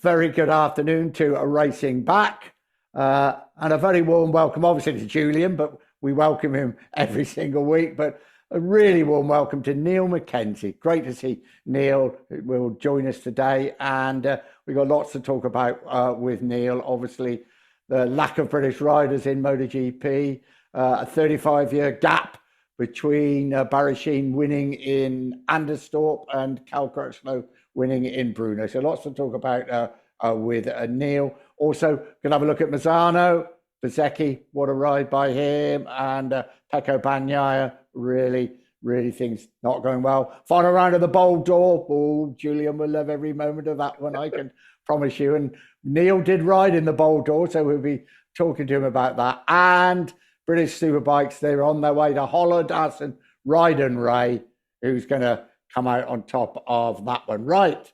very good afternoon to a Racing Back, and a very warm welcome, obviously, to Julian, but we welcome him every single week. But a really warm welcome to Niall Mackenzie. Great to see Niall will join us today, and we've got lots to talk about with Niall. Obviously, the lack of British riders in MotoGP, a 35-year gap between Barry Sheene winning in Anderstorp and Cal Crutchlow winning in Brno. So lots to talk about with Niall. Also, going to have a look at Misano, Bezzecchi, what a ride by him, and Pecco Bagnaia, really things not going well. Final round of the Bol D'or. Oh, Julian will love every moment of that one, I can promise you. And Niall did ride in the Bol D'or, so we'll be talking to him about that. And British Superbikes, they're on their way to Holland, Assen, Ryden Ray, who's going to come out on top of that one. Right,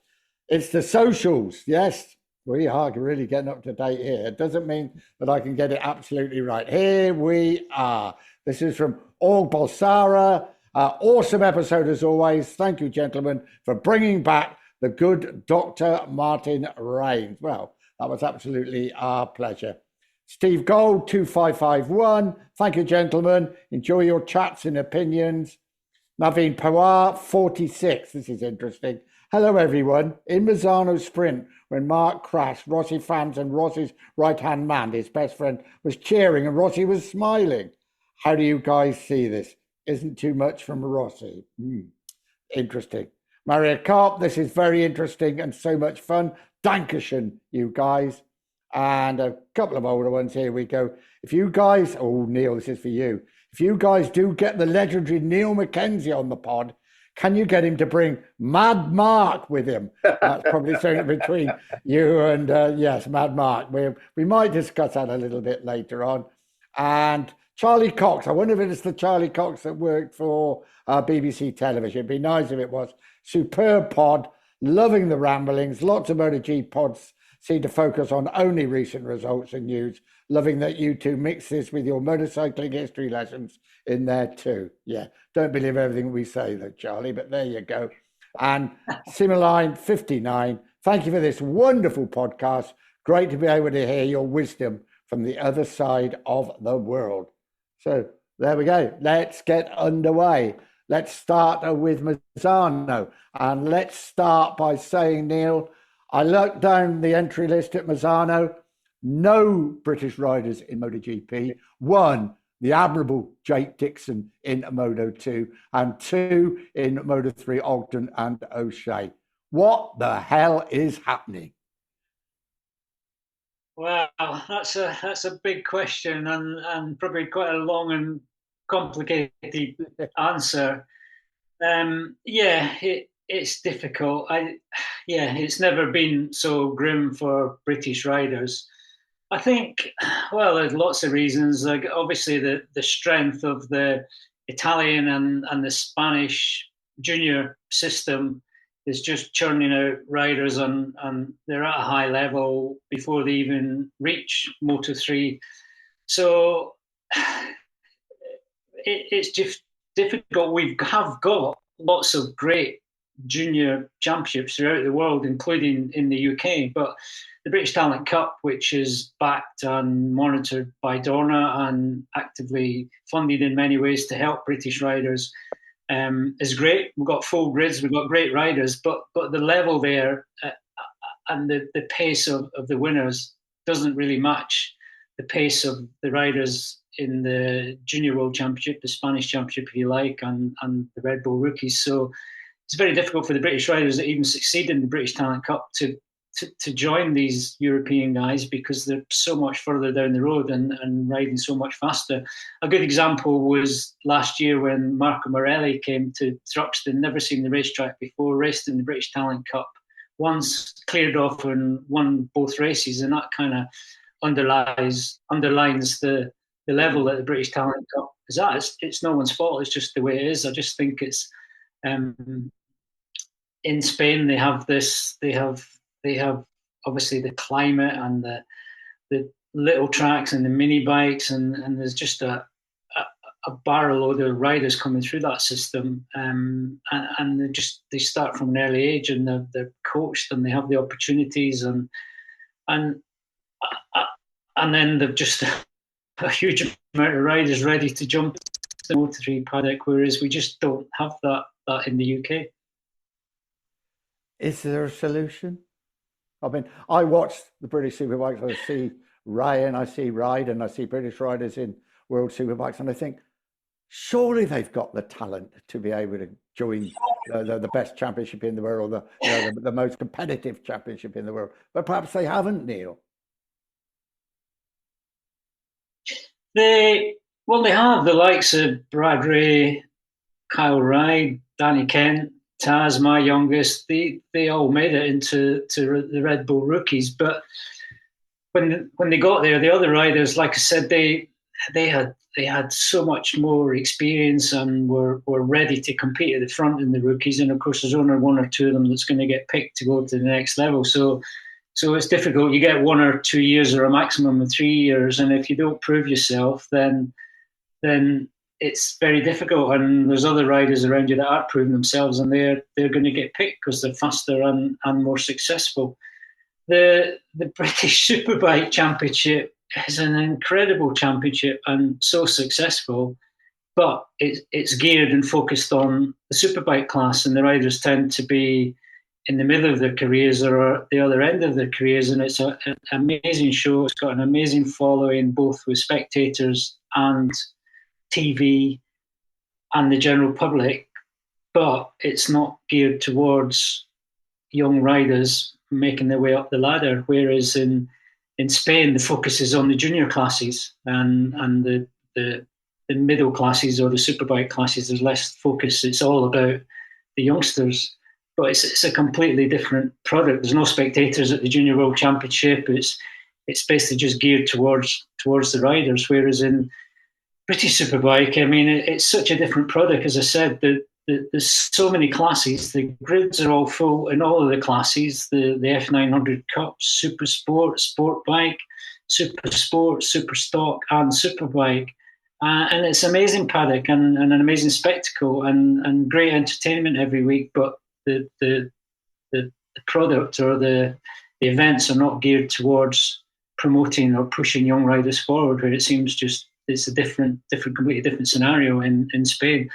it's the socials. Yes, we are really getting up to date here. It doesn't mean that I can get it absolutely right. Here we are. This is from Org Balsara. Awesome episode as always. Thank you, gentlemen, for bringing back the good Dr. Martin Rains. Well, that was absolutely our pleasure. Steve Gold, 2551. Thank you, gentlemen. Enjoy your chats and opinions. Naveen Pawar, 46. This is interesting. Hello, everyone. In Misano Sprint, when Mark crashed, Rossi fans and Rossi's right-hand man, his best friend, was cheering and Rossi was smiling. How do you guys see this? Isn't too much from Rossi. Interesting. Maria Karp, this is very interesting and so much fun. Dankeschön, you guys. And a couple of older ones. Here we go. If you guys, oh, Neil, this is for you. If you guys do get the legendary Niall Mackenzie on the pod, can you get him to bring Mad Mark with him? That's probably something between you and, yes, Mad Mark. We might discuss that a little bit later on. And Charlie Cox, I wonder if it's the Charlie Cox that worked for BBC Television. It'd be nice if it was. Superb pod, loving the ramblings, lots of MotoGP pods. Seem to focus on only recent results and news. Loving that you two mix this with your motorcycling history lessons in there too. Yeah, don't believe everything we say though, Charlie, but there you go. And Similine 59, thank you for this wonderful podcast. Great to be able to hear your wisdom from the other side of the world. So there we go. Let's get underway. Let's start with Misano. And let's start by saying, Neil, I looked down the entry list at Misano. No British riders in MotoGP. One, the admirable Jake Dixon in Moto2, and two in Moto3, Ogden and O'Shea. What the hell is happening? Well, that's a big question and probably quite a long and complicated answer. It's difficult. It's never been so grim for British riders. I think, well, there's lots of reasons. Like obviously the strength of the Italian and the Spanish junior system is just churning out riders and they're at a high level before they even reach Moto3. So it's just difficult. We have got lots of great junior championships throughout the world, including in the UK, but the British Talent Cup, which is backed and monitored by Dorna and actively funded in many ways to help British riders, is great. We've got full grids, we've got great riders, but the level there and the pace of the winners doesn't really match the pace of the riders in the Junior World Championship, the Spanish Championship, if you like, and the Red Bull rookies. So it's very difficult for the British riders that even succeed in the British Talent Cup to join these European guys because they're so much further down the road and riding so much faster. A good example was last year when Marco Morelli came to Thruxton, never seen the racetrack before, raced in the British Talent Cup, once cleared off and won both races, and that kind of underlines the level that the British Talent Cup is at. It's no one's fault, it's just the way it is. I just think it's in Spain they have obviously the climate and the little tracks and the mini bikes, and there's just a a barrel load of riders coming through that system, and they start from an early age, and they're coached, and they have the opportunities, and and then they've just a huge amount of riders ready to jump the Moto3 paddock, whereas we just don't have that in the UK. Is there a solution? I mean, I watch the British Superbikes. I see Ryan, I see Ride, and I see British riders in World Superbikes, and I think surely they've got the talent to be able to join the best championship in the world, or the most competitive championship in the world. But perhaps they haven't, Neil. They have the likes of Brad Ray, Kyle Ride, Danny Kent, Taz, my youngest. They all made it into the Red Bull rookies. But when they got there, the other riders, like I said, they had so much more experience and were ready to compete at the front in the rookies. And of course, there's only one or two of them that's going to get picked to go to the next level. So it's difficult. You get 1 or 2 years, or a maximum of 3 years, and if you don't prove yourself, then it's very difficult. And there's other riders around you that are proving themselves, and they're going to get picked because they're faster and more successful. The British Superbike Championship is an incredible championship and so successful, but it's geared and focused on the Superbike class, and the riders tend to be in the middle of their careers or the other end of their careers, and it's an amazing show. It's got an amazing following, both with spectators and TV and the general public, but it's not geared towards young riders making their way up the ladder. Whereas in Spain, the focus is on the junior classes and the middle classes or the Superbike classes. There's less focus. It's all about the youngsters. But it's a completely different product. There's no spectators at the Junior World Championship. It's basically just geared towards the riders. Whereas in British Superbike, I mean, it's such a different product. As I said, there's so many classes. The grids are all full in all of the classes. The F900 Cup, Super Sport, Sport Bike, Super Sport, Super Stock, and Superbike. And it's an amazing paddock and an amazing spectacle and great entertainment every week. But the product or the events are not geared towards promoting or pushing young riders forward, where it seems just it's a completely different scenario in Spain.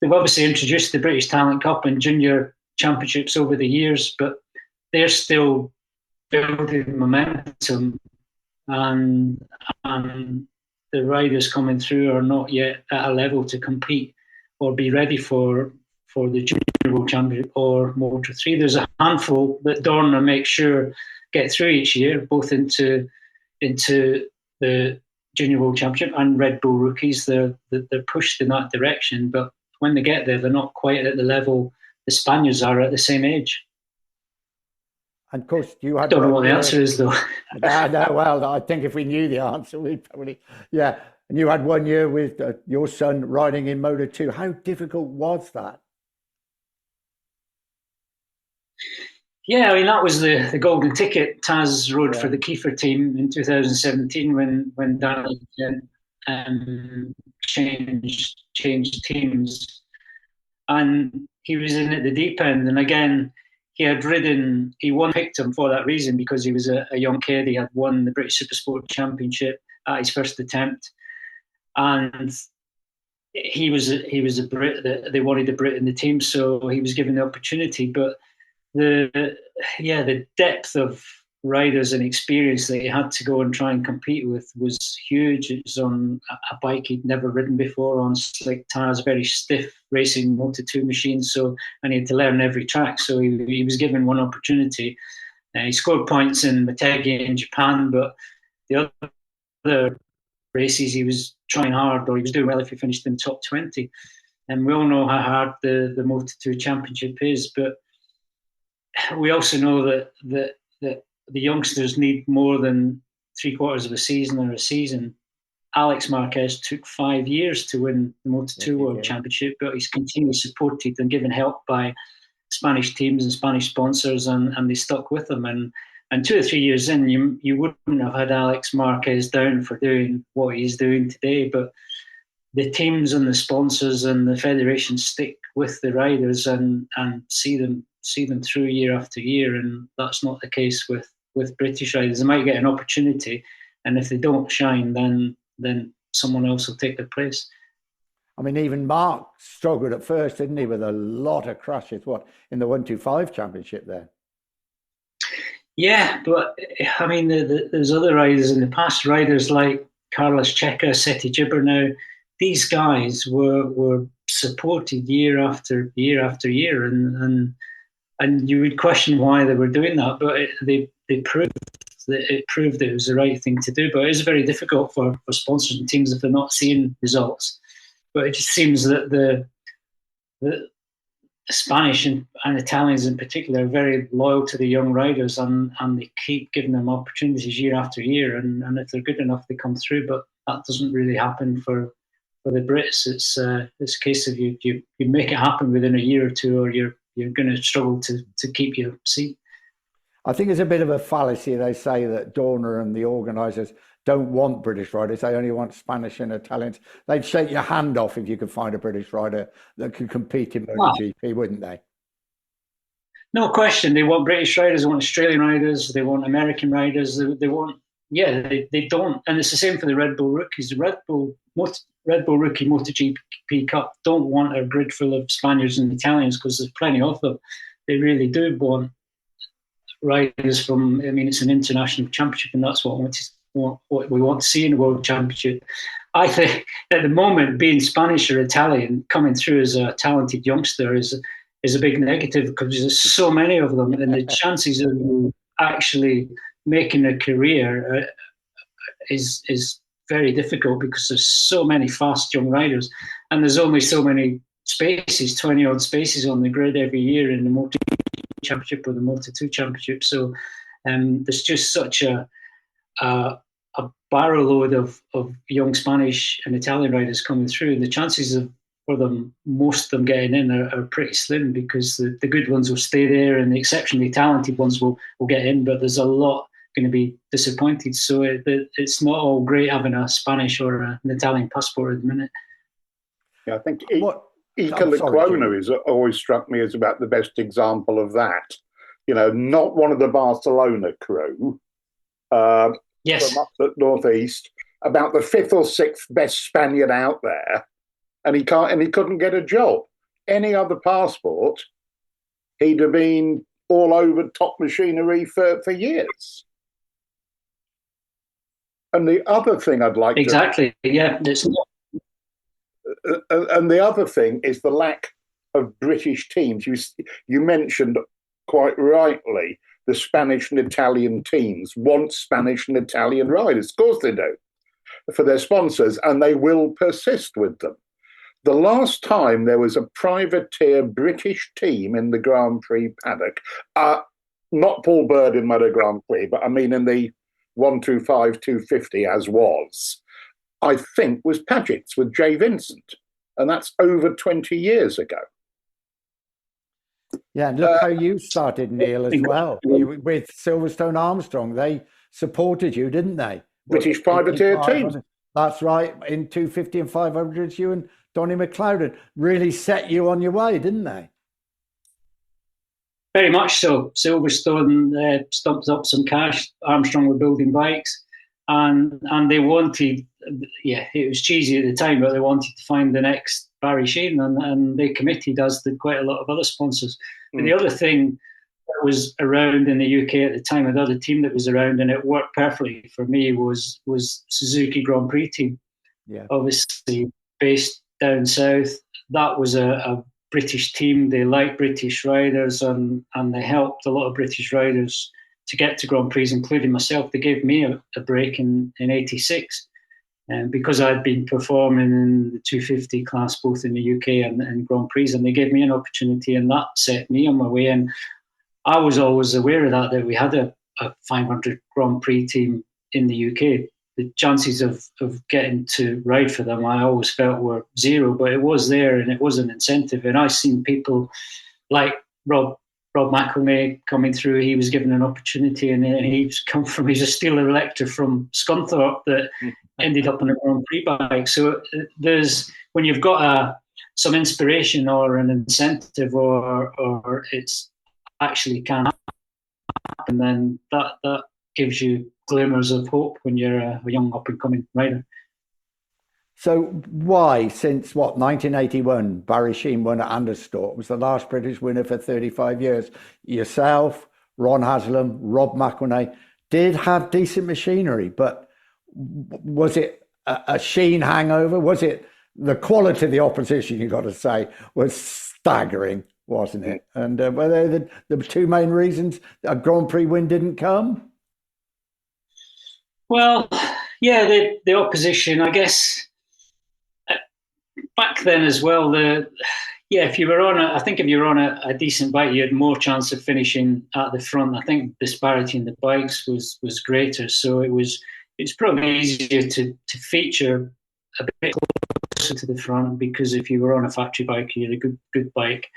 They've obviously introduced the British Talent Cup and junior championships over the years, but they're still building momentum, and the riders coming through are not yet at a level to compete or be ready for the Junior World Championship or Moto3. There's a handful that Dorna makes sure get through each year, both into the Junior World Championship and Red Bull rookies. They're pushed in that direction, but when they get there, they're not quite at the level the Spaniards are at the same age. And of course, you had. I don't know what the answer is, though. No, well, I think if we knew the answer, we'd probably, yeah. And you had 1 year with your son riding in Moto2. How difficult was that? Yeah, I mean, that was the golden ticket. Taz rode for the Kiefer team in 2017 when Danny changed teams, and he was in at the deep end. And again, he picked him for that reason, because he was a young kid. He had won the British Supersport Championship at his first attempt, and he was a Brit. They wanted a Brit in the team, so he was given the opportunity. But the depth of riders and experience that he had to go and try and compete with was huge. It was on a bike he'd never ridden before, on slick tires, very stiff racing Moto2 machines. And he had to learn every track. So he was given one opportunity. He scored points in Motegi in Japan, but the other races he was trying hard, or he was doing well if he finished in the top 20. And we all know how hard the Moto2 Championship is, but we also know that the youngsters need more than 3/4 of a season or a season. Alex Marquez took 5 years to win the Moto2 World Championship, but he's continually supported and given help by Spanish teams and Spanish sponsors, and they stuck with him. And 2 or 3 years in, you wouldn't have had Alex Marquez down for doing what he's doing today. But the teams and the sponsors and the federation stick with the riders and see them through year after year, and that's not the case with British riders. They might get an opportunity, and if they don't shine, then someone else will take their place. I mean, even Mark struggled at first, didn't he, with a lot of crashes? What, in the 125 championship there? Yeah, but I mean, there's other riders in the past, riders like Carlos Checa, Seti Gibber now. These guys were supported year after year after year, and you would question why they were doing that, but they proved that it was the right thing to do. But it is very difficult for sponsors and teams if they're not seeing results. But it just seems that the Spanish and Italians in particular are very loyal to the young riders, and they keep giving them opportunities year after year. And if they're good enough, they come through. But that doesn't really happen for the Brits. It's a case of you make it happen within a year or two, or you're going to struggle to keep your seat. I think it's a bit of a fallacy. They say that Dorna and the organisers don't want British riders. They only want Spanish and Italians. They'd shake your hand off if you could find a British rider that could compete in MotoGP, wouldn't they? No question. They want British riders. They want Australian riders. They want American riders. They want, they don't. And it's the same for the Red Bull rookies. The Red Bull Rookie MotoGP Cup don't want a grid full of Spaniards and Italians, because there's plenty of them. They really do want riders from, I mean, it's an international championship, and that's what we want to see in the World Championship. I think at the moment, being Spanish or Italian coming through as a talented youngster is a big negative, because there's so many of them, and the chances of you actually making a career is very difficult, because there's so many fast young riders, and there's only so many spaces, 20 odd spaces on the grid every year in the Moto Championship or the Moto2 Championship. So there's just such a barrel load of young Spanish and Italian riders coming through, and the chances for them, most of them getting in are pretty slim, because the good ones will stay there and the exceptionally talented ones will get in, but there's a lot going to be disappointed. So it's not all great having a Spanish or an Italian passport at the minute. Yeah, I think Iker Lecuona has always struck me as about the best example of that. You know, not one of the Barcelona crew. Yes. From up the northeast, about the 5th or 6th best Spaniard out there, and he couldn't get a job. Any other passport, he'd have been all over top machinery for years. And the other thing I'd like exactly, yeah. And the other thing is the lack of British teams. You mentioned quite rightly the Spanish and Italian teams want Spanish and Italian riders. Of course they do, for their sponsors, and they will persist with them. The last time there was a privateer British team in the Grand Prix paddock, not Paul Bird in Moto Grand Prix, but I mean in the 125, 250 as was, I think was Paget's with Jay Vincent. And that's over 20 years ago. Yeah, and look how you started, Neil, as well. With Silverstone Armstrong. They supported you, didn't they? British privateer teams. That's right. In 250 and 500s, you and Donnie McLeod really set you on your way, didn't they? Very much so. Silverstone stumped up some cash. Armstrong were building bikes, and they wanted, it was cheesy at the time, but they wanted to find the next Barry Sheehan, and they committed, as did quite a lot of other sponsors. But the other thing that was around in the UK at the time, another team that was around, and it worked perfectly for me, was Suzuki Grand Prix team. Yeah, obviously based down south. That was a British team. They liked British riders, and they helped a lot of British riders to get to Grand Prix, including myself. They gave me a break in 86, and because I'd been performing in the 250 class both in the UK and Grand Prix, and they gave me an opportunity, and that set me on my way. And I was always aware of that we had a 500 Grand Prix team in the UK. The chances of getting to ride for them, I always felt, were zero, but it was there, and it was an incentive. And I've seen people like Rob McElnay coming through. He was given an opportunity, and he's a steel elector from Scunthorpe that ended up on a Grand Prix bike. So there's, when you've got some inspiration or an incentive, or it's actually can happen, then that gives you glimmers of hope when you're a young up and coming rider. So why, since 1981, Barry Sheene won at Anderstorp, was the last British winner for 35 years. Yourself, Ron Haslam, Rob McElnay did have decent machinery, but was it a Sheene hangover? Was it the quality of the opposition, you got to say, was staggering, wasn't it? And were they the two main reasons a Grand Prix win didn't come? Well, yeah, the opposition, I guess, back then as well, if you were on a decent bike, you had more chance of finishing at the front. I think disparity in the bikes was greater, so it's probably easier to feature a bit closer to the front, because if you were on a factory bike, you had a good bike,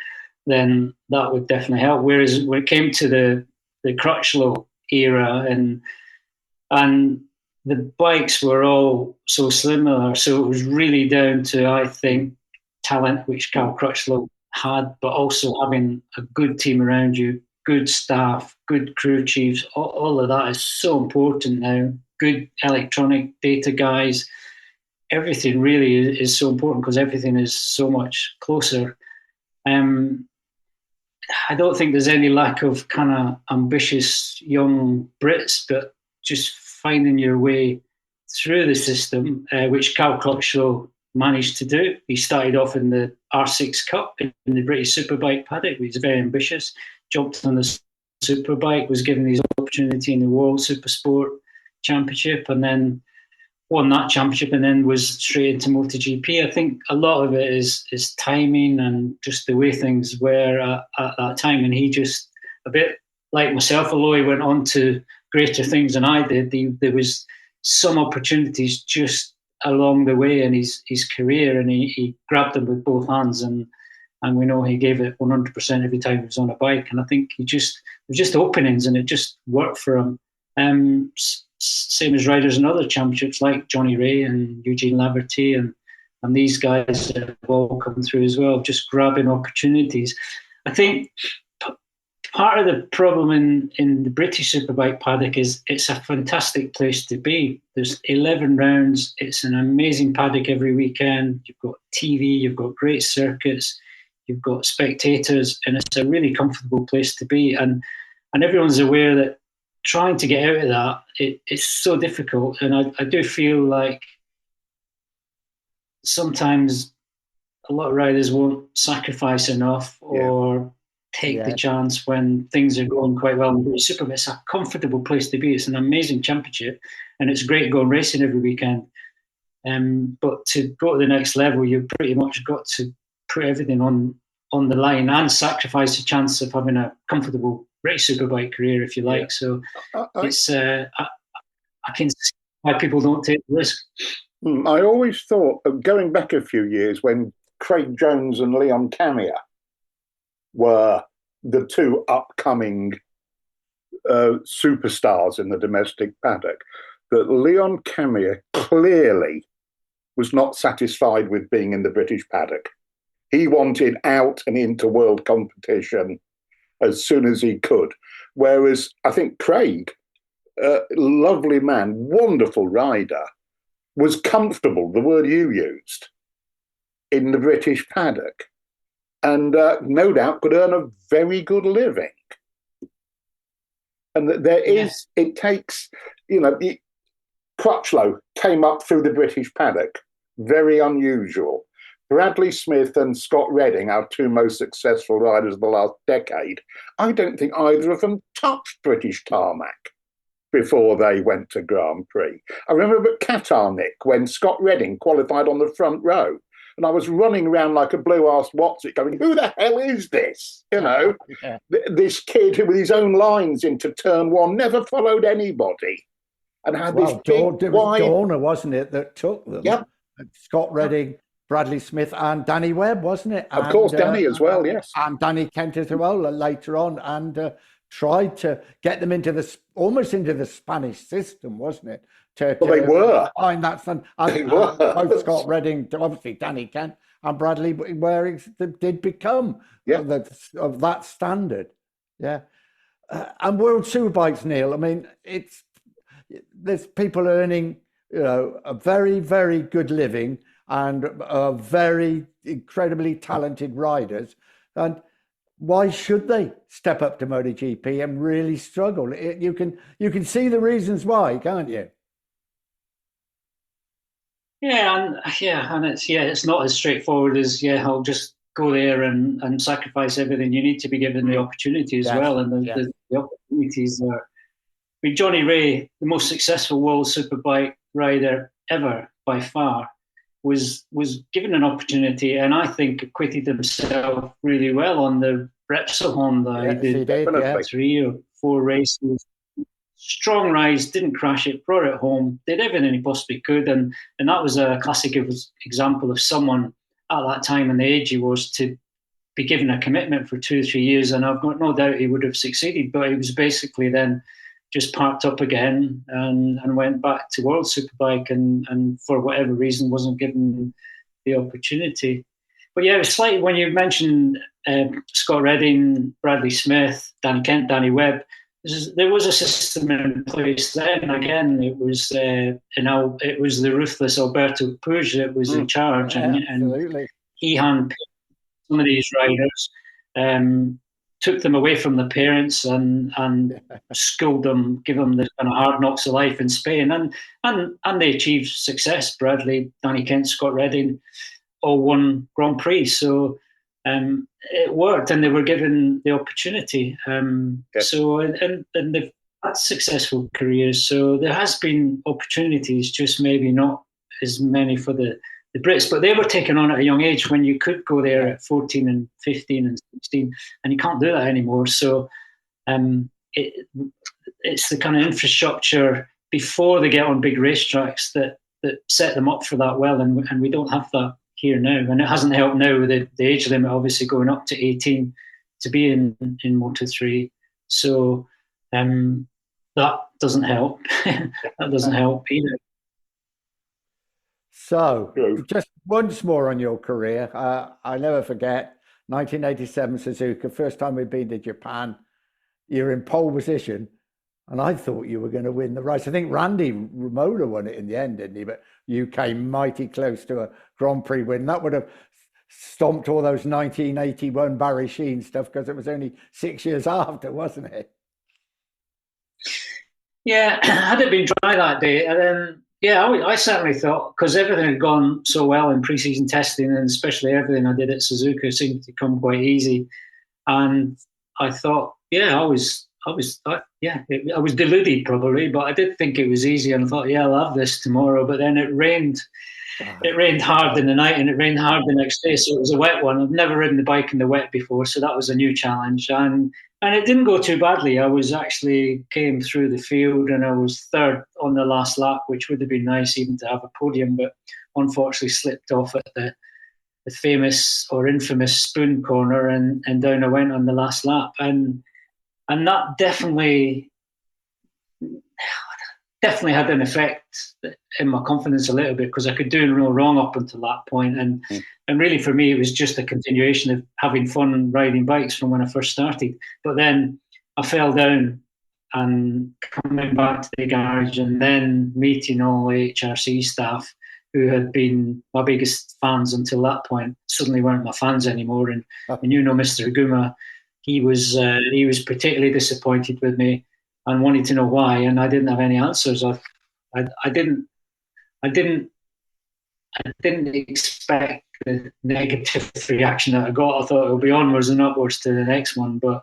then that would definitely help. Whereas when it came to the Crutchlow era, and the bikes were all so similar, so it was really down to, I think, talent, which Cal Crutchlow had, but also having a good team around you, good staff, good crew chiefs. All of that is so important now. Good electronic data guys. Everything really is so important, because everything is so much closer. I don't think there's any lack of kind of ambitious young Brits, but just finding your way through the system, which Cal Crutchlow managed to do. He started off in the R6 Cup in the British Superbike paddock. He was very ambitious, jumped on the Superbike, was given his opportunity in the World Supersport Championship, and then won that championship, and then was straight into MotoGP. I think a lot of it is timing and just the way things were at that time. And he just, a bit like myself, although he went on to greater things than I did, there was some opportunities just along the way in his career, and he grabbed them with both hands, and we know he gave it 100% every time he was on a bike. And I think it was just openings, and it just worked for him. Same as riders in other championships like Johnny Ray and Eugene Laverty, and these guys have all come through as well, just grabbing opportunities. I think part of the problem in the British Superbike paddock is it's a fantastic place to be. There's 11 rounds. It's an amazing paddock every weekend. You've got TV, you've got great circuits, you've got spectators, and it's a really comfortable place to be. And everyone's aware that trying to get out of that, it's so difficult. And I do feel like sometimes a lot of riders won't sacrifice enough or take the chance when things are going quite well. Superbike, it's a comfortable place to be. It's an amazing championship, and it's great going racing every weekend. But to go to the next level, you've pretty much got to put everything on the line and sacrifice the chance of having a comfortable British Superbike career, if you like. So it's I can see why people don't take the risk. I always thought, going back a few years, when Craig Jones and Leon Camier were the two upcoming superstars in the domestic paddock, that Leon Camier clearly was not satisfied with being in the British paddock. He wanted out and into world competition as soon as he could. Whereas I think Craig, lovely man, wonderful rider, was comfortable, the word you used, in the British paddock, and no doubt could earn a very good living. And that there is, it takes, Crutchlow came up through the British paddock, very unusual. Bradley Smith and Scott Redding, our two most successful riders of the last decade, I don't think either of them touched British tarmac before they went to Grand Prix. I remember at Katarnik when Scott Redding qualified on the front row, and I was running around like a blue-arsed what's-it going, who the hell is this? This kid who with his own lines into turn one never followed anybody. And had this big wide... Dorner, wasn't it, that took them? Yep. Scott Redding, Bradley Smith and Danny Webb, wasn't it? Of course, Danny as well, yes. And Danny Kent as well later on. And tried to get them into almost into the Spanish system, wasn't it? Well, they were. Find that fun. They were. Both Scott Redding, obviously Danny Kent and Bradley Waring did become of that standard. Yeah. And World Superbikes, Neil, I mean, there's people earning, a very, very good living and very incredibly talented riders. And why should they step up to MotoGP and really struggle? You can see the reasons why, can't you? Yeah, and it's not as straightforward as I'll just go there and sacrifice everything. You need to be given the opportunity as well, and the opportunities are. I mean, Johnny Ray, the most successful world superbike rider ever by far, was given an opportunity, and I think acquitted himself really well on the Repsol Honda. He did 3 or 4 races. Strong rise, didn't crash it, brought it home, did everything he possibly could, and that was a classic example of someone at that time and the age he was to be given a commitment for 2 or 3 years, and I've got no doubt he would have succeeded, but he was basically then just parked up again and went back to World Superbike and for whatever reason wasn't given the opportunity. But yeah, it's slightly, when you mentioned Scott Redding, Bradley Smith, Danny Kent, Danny Webb, there was a system in place then. Again, it was it was the ruthless Alberto Puig that was in charge, and he handpicked some of these riders, took them away from the parents, and schooled them, give them the kind of hard knocks of life in Spain, and they achieved success. Bradley, Danny Kent, Scott Redding, all won Grand Prix. So. It worked, and they were given the opportunity. So, and they've had successful careers. So there has been opportunities, just maybe not as many for the Brits. But they were taken on at a young age when you could go there at 14 and 15 and 16, and you can't do that anymore. So it's the kind of infrastructure before they get on big racetracks that set them up for that well, and we don't have that here now, and it hasn't helped now with the age limit obviously going up to 18 to be in Moto3. So that doesn't help. That doesn't help either. So just once more on your career, I never forget 1987 Suzuka, first time we'd been to Japan. You're in pole position, and I thought you were going to win the race. I think Randy Ramoda won it in the end, didn't he? But you came mighty close to a Grand Prix win. That would have stomped all those 1981 Barry Sheen stuff, because it was only 6 years after, wasn't it? Yeah, had it been dry that day, and then I certainly thought, because everything had gone so well in pre-season testing, and especially everything I did at Suzuka seemed to come quite easy, and I thought, I was deluded probably, but I did think it was easy, and I thought, I'll have this tomorrow. But then it rained. It rained hard in the night, and it rained hard the next day, so it was a wet one. I've never ridden the bike in the wet before, so that was a new challenge. And it didn't go too badly. I was actually came through the field, and I was third on the last lap, which would have been nice even to have a podium, but unfortunately slipped off at the famous or infamous spoon corner, and down I went on the last lap. And that definitely had an effect in my confidence a little bit, because I could do no wrong up until that point. And really for me, it was just a continuation of having fun riding bikes from when I first started. But then I fell down, and coming back to the garage and then meeting all the HRC staff who had been my biggest fans until that point suddenly weren't my fans anymore. And Mr. Aguma, he was particularly disappointed with me and wanted to know why, and I didn't have any answers. I didn't expect the negative reaction that I got. I thought it would be onwards and upwards to the next one, but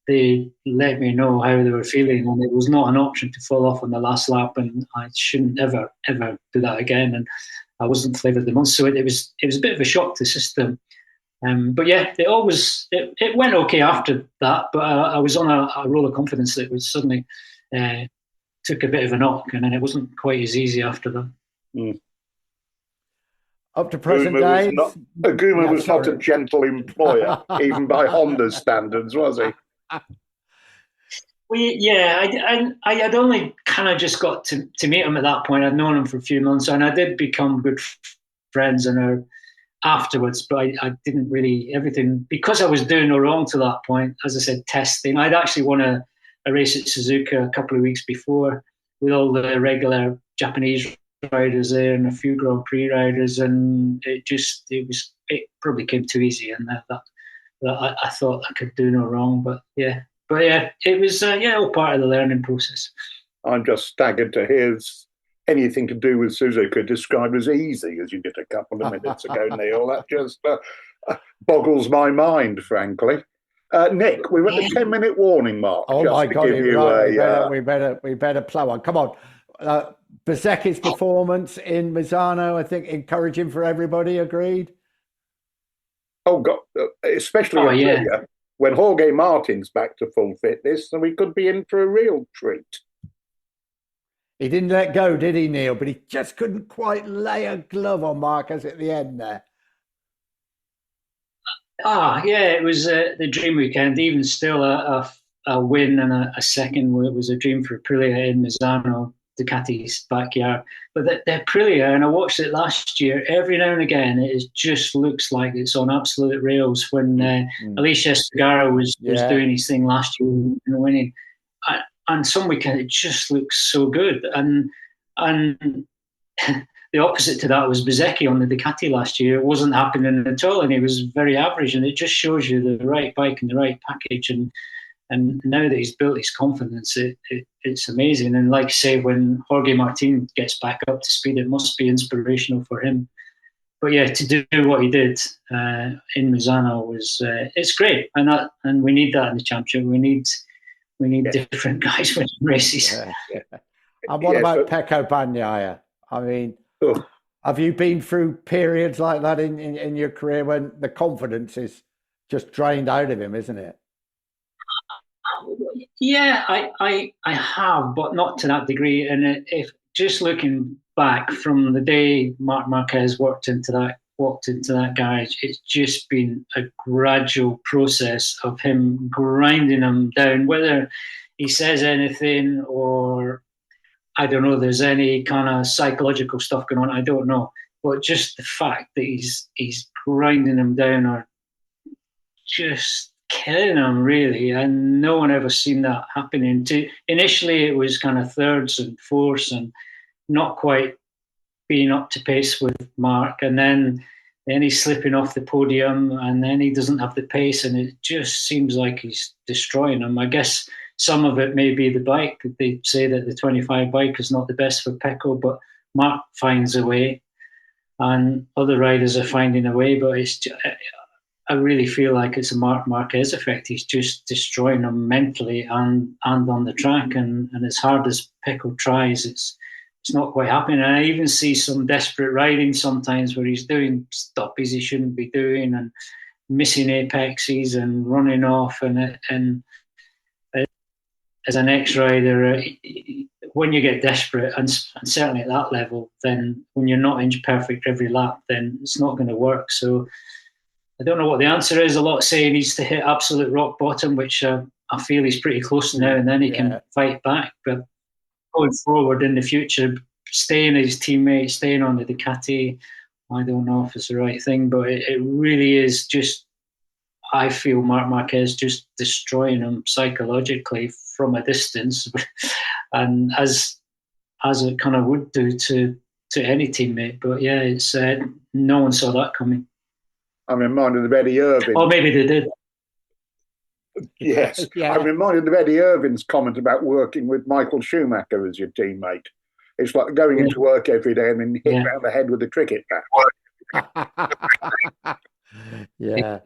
they let me know how they were feeling, and it was not an option to fall off on the last lap, and I shouldn't ever do that again. And I wasn't flavour of the month, so it was a bit of a shock to the system. But it went okay after that, but I was on a roll of confidence that it was suddenly took a bit of a knock, and then it wasn't quite as easy after that. Up to present day, Aguma was not a gentle employer, even by Honda's standards, was he? I had only kind of just got to meet him at that point. I'd known him for a few months, and I did become good friends afterwards. But I didn't really everything because I was doing no wrong to that point. As I said, testing. I'd actually won a race at Suzuka a couple of weeks before with all the regular Japanese riders there and a few Grand Prix riders, and it probably came too easy, and that I thought I could do no wrong. But yeah, it was all part of the learning process. I'm just staggered to hear anything to do with Suzuka described as easy, as you did a couple of minutes ago, Neil. That just boggles my mind, frankly. Nick, we're at the 10-minute warning mark. Oh my God! Right. We better plow on. Come on. Bezzecchi's performance in Misano, I think, encouraging for everybody. Agreed. Oh God, especially when Jorge Martin's back to full fitness, then we could be in for a real treat. He didn't let go, did he, Neil? But he just couldn't quite lay a glove on Marquez at the end there. It was the dream weekend. Even still, a win and a second was a dream for Aprilia in Misano, Ducati's backyard. But the Aprilia, and I watched it last year, every now and again, it just looks like it's on absolute rails. When Alicia Espargaro was doing his thing last year and winning, and some weekend it just looks so good. And the opposite to that was Bezzecchi on the Ducati last year. It wasn't happening at all, and he was very average. And it just shows you the right bike and the right package. And now that he's built his confidence, it's amazing. And like I say, when Jorge Martin gets back up to speed, it must be inspirational for him. But yeah, to do what he did in Misano it's great, and we need that in the championship. We need different guys winning races. Yeah. And what about Pecco Bagnaia? I mean, have you been through periods like that in your career when the confidence is just drained out of him, isn't it? Yeah, I have, but not to that degree. And if just looking back from the day Marc Marquez walked into that garage, it's just been a gradual process of him grinding him down, whether he says anything or I don't know, there's any kind of psychological stuff going on, I don't know. But just the fact that he's grinding him down or just killing him, really, and no one ever seen that happening. Initially, it was kind of thirds and fourths and not quite being up to pace with Mark, and then he's slipping off the podium, and then he doesn't have the pace, and it just seems like he's destroying him. I guess some of it may be the bike. They say that the 25 bike is not the best for Pecco, but Mark finds a way, and other riders are finding a way, but I really feel like it's a Marc Marquez effect. He's just destroying them mentally and on the track. And as hard as Pecco tries, it's not quite happening. And I even see some desperate riding sometimes where he's doing stoppies he shouldn't be doing and missing apexes and running off. And as an ex-rider, when you get desperate, and certainly at that level, then when you're not inch perfect every lap, then it's not going to work. So I don't know what the answer is. A lot say he needs to hit absolute rock bottom, which I feel he's pretty close to now, and then he can fight back. But going forward in the future, staying as his teammate, staying on the Ducati, I don't know if it's the right thing, but it really is just, I feel Marc Marquez just destroying him psychologically from a distance, and as it kind of would do to any teammate. But yeah, it's no one saw that coming. I'm reminded of Eddie Irvine. Oh, maybe they did. Yes. I'm reminded of Eddie Irvine's comment about working with Michael Schumacher as your teammate. It's like going into work every day and then hit around the head with a cricket bat. Yeah.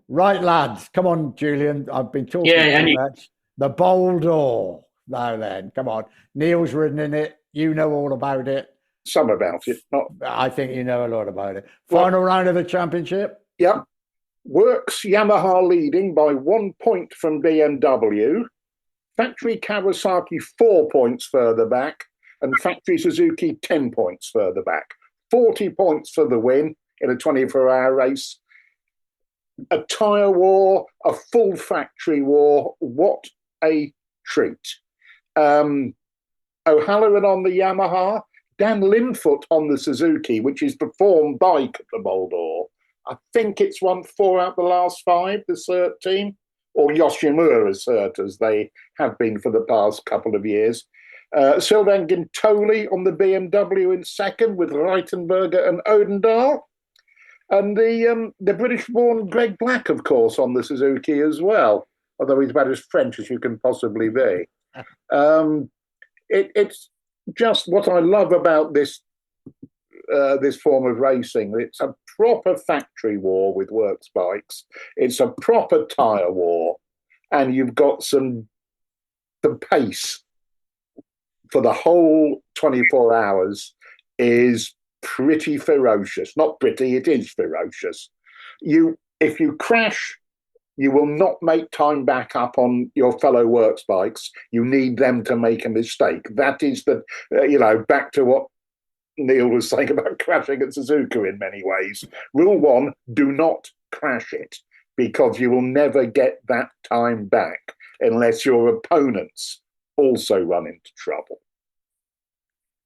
Right, lads. Come on, Julian. I've been talking too much. The Bol D'or. Now then, come on. Neil's ridden in it. You know all about it. Some about it. I think you know a lot about it. Final round of the championship. Yeah. Works Yamaha leading by 1 point from BMW. Factory Kawasaki 4 points further back. And Factory Suzuki 10 points further back. 40 points for the win in a 24-hour race. A tyre war, a full factory war. What a treat. O'Halloran on the Yamaha, Dan Linfoot on the Suzuki, which is the form bike at the Bol D'or. I think it's won 4 out of the last 5, the cert team, or Yoshimura cert, as they have been for the past couple of years. Sylvain Gintoli on the BMW in second, with Reitenberger and Odendahl. And the British-born Greg Black, of course, on the Suzuki as well, although he's about as French as you can possibly be. It's just what I love about this form of racing. It's a proper factory war with works bikes. It's a proper tyre war, and you've got the pace for the whole 24 hours is pretty ferocious. Not pretty, it is ferocious. If you crash, you will not make time back up on your fellow works bikes. You need them to make a mistake. That is back to what Neil was saying about crashing at Suzuka in many ways. Rule 1, do not crash it, because you will never get that time back unless your opponents also run into trouble.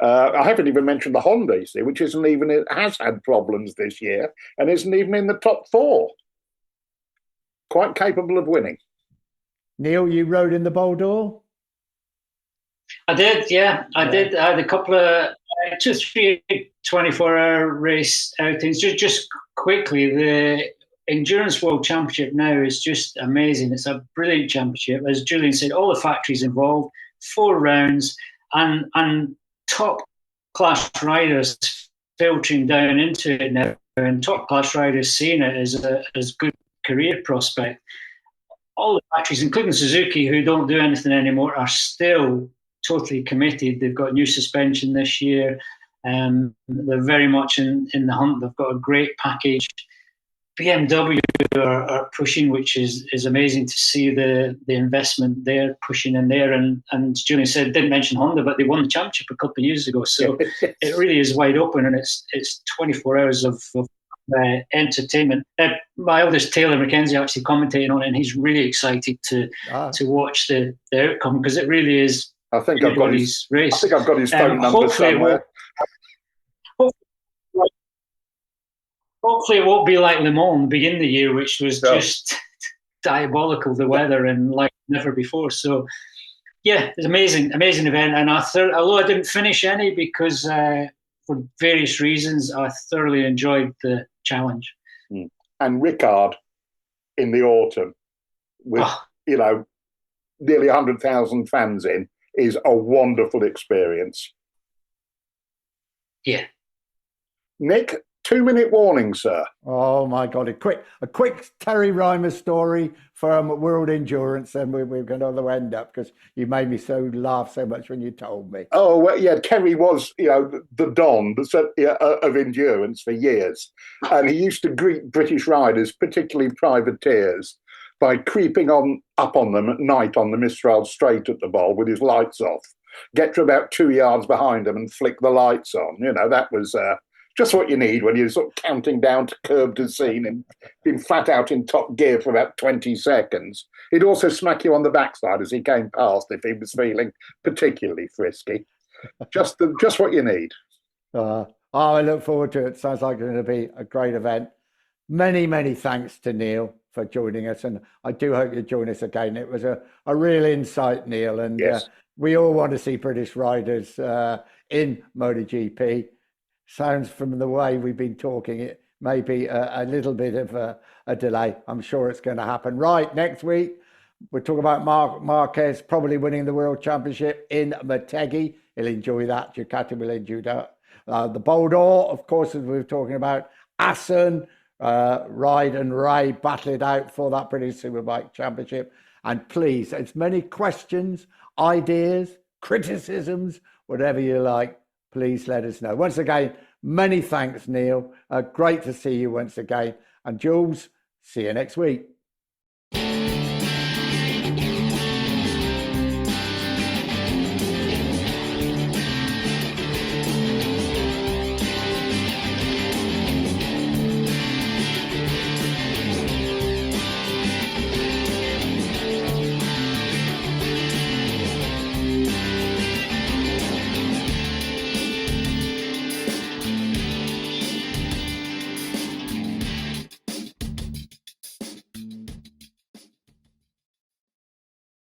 I haven't even mentioned the Honda, you see, which has had problems this year and isn't even in the top 4. Quite capable of winning. Neil, you rode in the Bol D'or? I did, yeah. I did. I had a couple of 2-3 24-hour race outings. Just quickly, the Endurance World Championship now is just amazing. It's a brilliant championship. As Julian said, all the factories involved, 4 rounds, and top-class riders filtering down into it now, and top-class riders seeing it as good career prospect. All the factories, including Suzuki, who don't do anything anymore, are still totally committed. They've got new suspension this year. They're very much in the hunt. They've got a great package. BMW are pushing, which is amazing to see the investment they're pushing in there. And Julian said, didn't mention Honda, but they won the championship a couple of years ago. So it really is wide open, and it's 24 hours of entertainment. My eldest Taylor Mackenzie actually commentating on it, and he's really excited to watch the outcome, because it really is. I think I've got his race. I think I've got his phone number somewhere. Hopefully it won't be like Le Mans beginning of the year, which was just diabolical, the weather, and like never before. So, yeah, it's amazing event. And although I didn't finish any because for various reasons, I thoroughly enjoyed the challenge. And Ricard in the autumn, with nearly 100,000 fans in, is a wonderful experience. Yeah. Nick, 2-minute warning, sir. Oh my God! A quick Terry Reimer story from World Endurance, and we're going to end up, because you made me laugh so much when you told me. Oh well, yeah. Terry was, the Don of endurance for years, and he used to greet British riders, particularly privateers, by creeping up on them at night on the Mistral Strait at the Bol with his lights off. Get to about 2 yards behind them and flick the lights on. That was just what you need when you're sort of counting down to curb to scene and been flat out in top gear for about 20 seconds. He'd also smack you on the backside as he came past if he was feeling particularly frisky. Just what you need. I look forward to it. Sounds like it's going to be a great event. Many, many thanks to Neil for joining us, and I do hope you join us again. It was a real insight, Neil, and yes. We all want to see British riders in MotoGP. Sounds from the way we've been talking, it may be a little bit of a delay. I'm sure it's going to happen. Right, next week, we'll talk about Marquez probably winning the World Championship in Motegi. He'll enjoy that. Ducati will enjoy that. The Bol D'Or, of course, as we were talking about. Assen, Ride and Ray battle it out for that British Superbike Championship. And please, as many questions, ideas, criticisms, whatever you like, please let us know. Once again, many thanks, Neil. Great to see you once again. And Jules, see you next week.